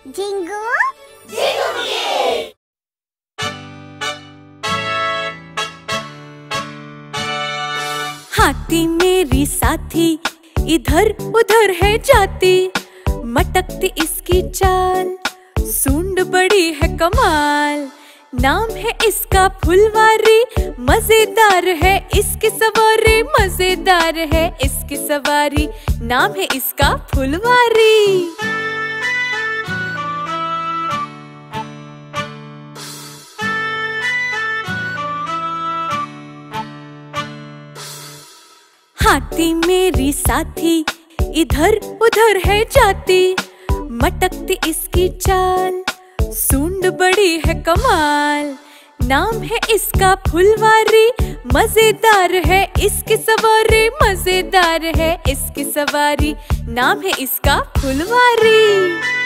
Xingu हाथी मेरी साथी इधर उधर है जाती, मटकती इसकी चाल, सूंड बड़ी है कमाल। नाम है इसका फुलवारी, मजेदार है इसकी सवारी, मजेदार है इसकी सवारी। नाम है इसका फुलवारी। हाथी मेरी साथी इधर उधर है जाती, मटकती इसकी चाल, सूंड बड़ी है कमाल। नाम है इसका फुलवारी, मजेदार है इसकी सवारी, मजेदार है इसकी सवारी। नाम है इसका फुलवारी।